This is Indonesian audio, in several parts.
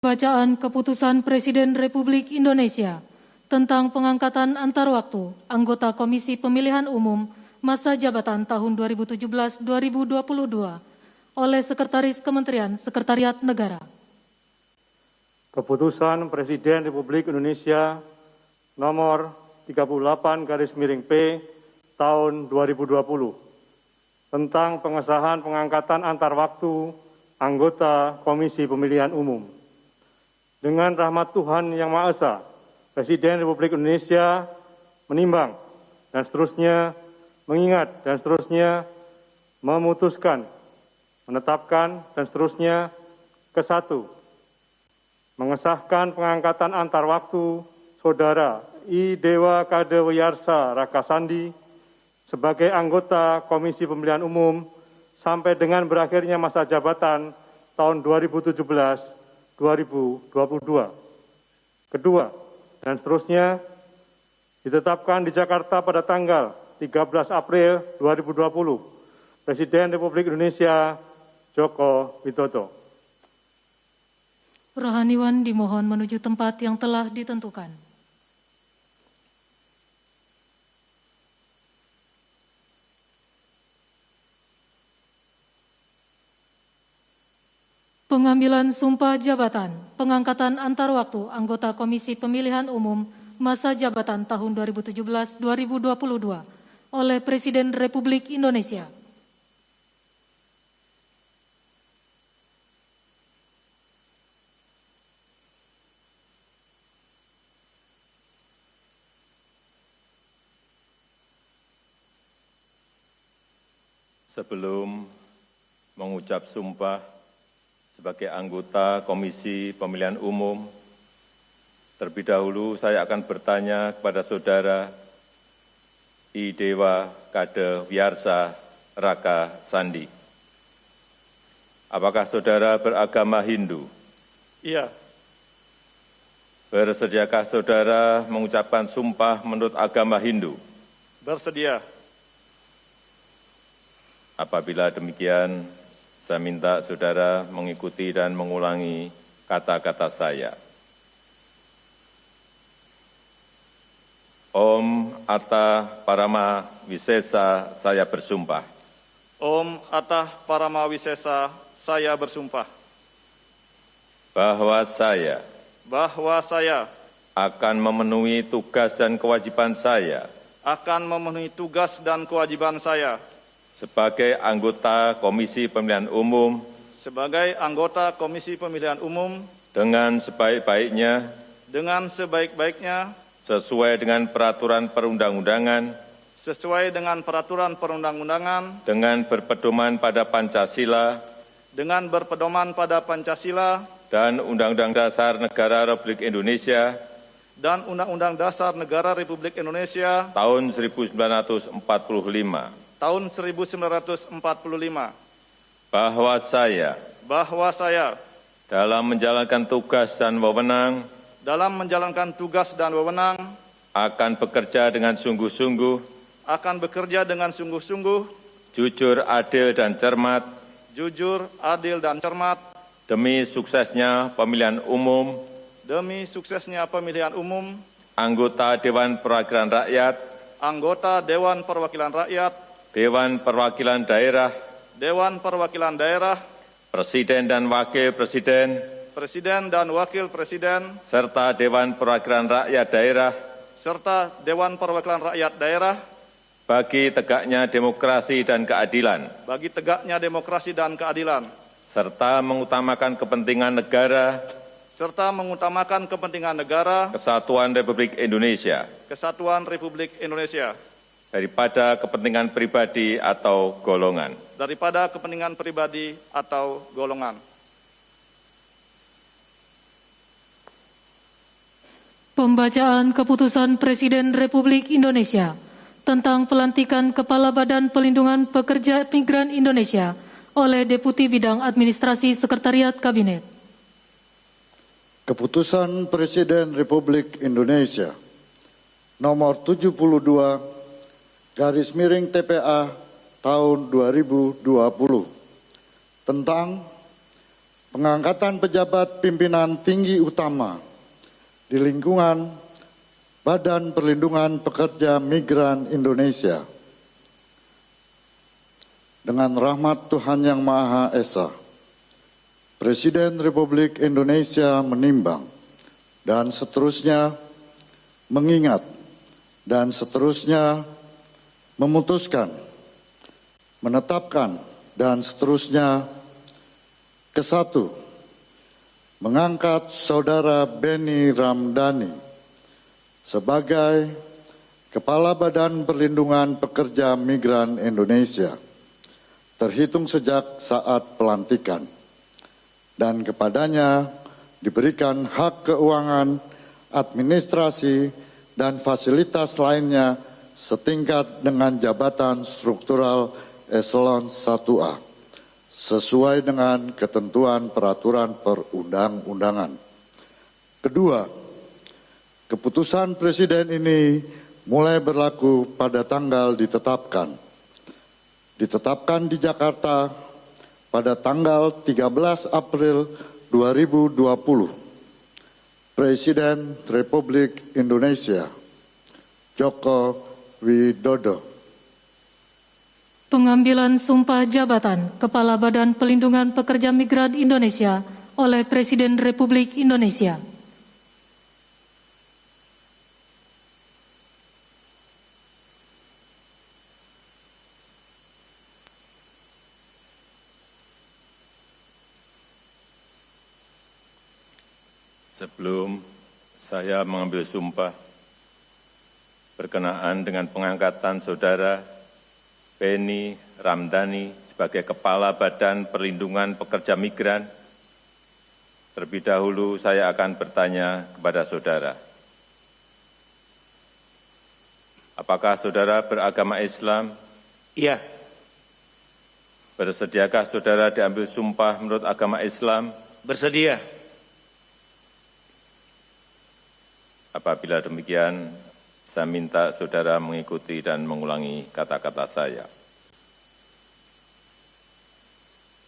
Bacaan Keputusan Presiden Republik Indonesia tentang pengangkatan antar waktu anggota Komisi Pemilihan Umum masa jabatan tahun 2017-2022 oleh Sekretaris Kementerian Sekretariat Negara. Keputusan Presiden Republik Indonesia nomor 38/P tahun 2020 tentang pengesahan pengangkatan antar waktu anggota Komisi Pemilihan Umum. Dengan rahmat Tuhan Yang Maha Esa, Presiden Republik Indonesia menimbang dan seterusnya mengingat dan seterusnya memutuskan, menetapkan dan seterusnya ke-1, mengesahkan pengangkatan antar waktu Saudara I. Dewa Kade Wiyarsa Raka Sandi sebagai anggota Komisi Pemilihan Umum sampai dengan berakhirnya masa jabatan tahun 2017-2022. Kedua, dan seterusnya ditetapkan di Jakarta pada tanggal 13 April 2020, Presiden Republik Indonesia Joko Widodo. Rohaniwan dimohon menuju tempat yang telah ditentukan. Pengambilan sumpah jabatan, pengangkatan antar waktu anggota Komisi Pemilihan Umum masa jabatan tahun 2017-2022 oleh Presiden Republik Indonesia. Sebelum mengucap sumpah sebagai anggota Komisi Pemilihan Umum, terlebih dahulu saya akan bertanya kepada Saudara I. Dewa Kade Wiyarsa Raka Sandi. Apakah Saudara beragama Hindu? Iya. Bersediakah Saudara mengucapkan sumpah menurut agama Hindu? Bersedia. Apabila demikian, saya minta Saudara mengikuti dan mengulangi kata-kata saya. Om Atta Parama Wisesa, saya bersumpah. Om Atta Parama Wisesa, saya bersumpah. Bahwa saya akan memenuhi tugas dan kewajiban saya. Sebagai anggota Komisi Pemilihan Umum. Dengan sebaik-baiknya. Sesuai dengan peraturan perundang-undangan. Dengan berpedoman pada Pancasila. Dan Undang-Undang Dasar Negara Republik Indonesia. Tahun 1945. Bahwa saya dalam menjalankan tugas dan wewenang akan bekerja dengan sungguh-sungguh, jujur, adil dan cermat, demi suksesnya pemilihan umum, anggota Dewan Perwakilan Rakyat, Dewan Perwakilan Daerah, Presiden dan Wakil Presiden, serta Dewan Perwakilan Rakyat Daerah, bagi tegaknya demokrasi dan keadilan, serta mengutamakan kepentingan negara, kesatuan Republik Indonesia, daripada kepentingan pribadi atau golongan. Pembacaan Keputusan Presiden Republik Indonesia tentang pelantikan Kepala Badan Pelindungan Pekerja Migran Indonesia oleh Deputi Bidang Administrasi Sekretariat Kabinet. Keputusan Presiden Republik Indonesia nomor 72/TPA tahun 2020 tentang pengangkatan pejabat pimpinan tinggi utama di lingkungan Badan Perlindungan Pekerja Migran Indonesia. Dengan rahmat Tuhan Yang Maha Esa, Presiden Republik Indonesia menimbang dan seterusnya mengingat dan seterusnya memutuskan, menetapkan dan seterusnya ke-1, mengangkat Saudara Beni Ramdhani sebagai Kepala Badan Perlindungan Pekerja Migran Indonesia terhitung sejak saat pelantikan, dan kepadanya diberikan hak keuangan, administrasi, dan fasilitas lainnya setingkat dengan jabatan struktural eselon 1A, sesuai dengan ketentuan peraturan perundang-undangan. Kedua, keputusan Presiden ini mulai berlaku pada tanggal ditetapkan di Jakarta pada tanggal 13 April 2020. Presiden Republik Indonesia Joko Widodo. Pengambilan sumpah jabatan Kepala Badan Pelindungan Pekerja Migran Indonesia oleh Presiden Republik Indonesia. Sebelum saya mengambil sumpah berkenaan dengan pengangkatan Saudara Beni Ramdhani sebagai Kepala Badan Perlindungan Pekerja Migran, terlebih dahulu saya akan bertanya kepada saudara. Apakah saudara beragama Islam? Iya. Bersediakah saudara diambil sumpah menurut agama Islam? Bersedia. Apabila demikian, saya minta saudara mengikuti dan mengulangi kata-kata saya.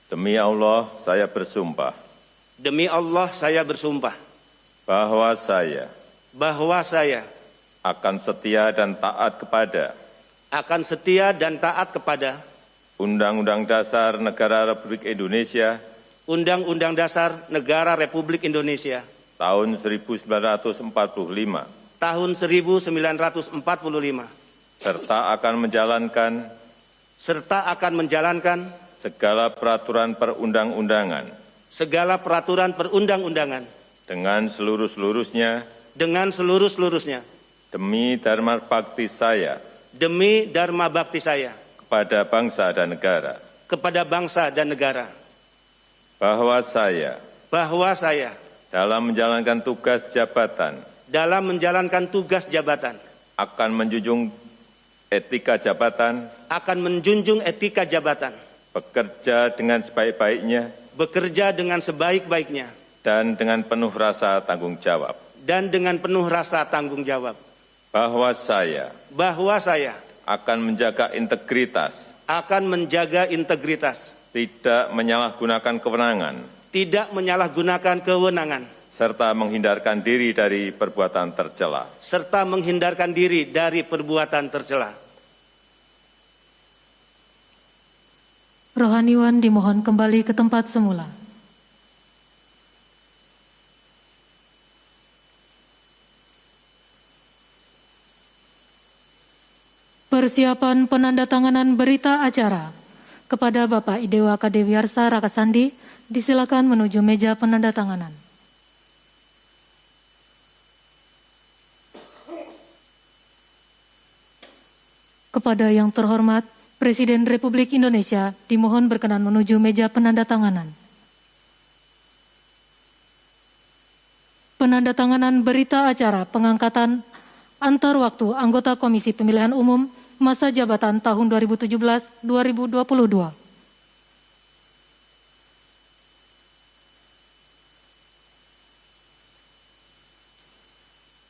Demi Allah, saya bersumpah. Demi Allah saya bersumpah. Bahwa saya akan setia dan taat kepada Undang-Undang Dasar Negara Republik Indonesia Undang-Undang Dasar Negara Republik Indonesia tahun 1945 tahun 1945 serta akan menjalankan segala peraturan perundang-undangan dengan seluruh-seluruhnya demi dharma bakti saya kepada bangsa dan negara. Bahwa saya dalam menjalankan tugas jabatan akan menjunjung etika jabatan, bekerja dengan sebaik-baiknya dan dengan penuh rasa tanggung jawab. Bahwa saya akan menjaga integritas, tidak menyalahgunakan kewenangan, serta menghindarkan diri dari perbuatan tercela. Rohaniwan dimohon kembali ke tempat semula. Persiapan penandatanganan berita acara kepada Bapak Idewa Kadewiyarsa Rakasandi, disilakan menuju meja penandatanganan. Kepada yang terhormat Presiden Republik Indonesia, dimohon berkenan menuju meja penandatanganan. Penandatanganan berita acara pengangkatan antar waktu anggota Komisi Pemilihan Umum masa jabatan tahun 2017-2022.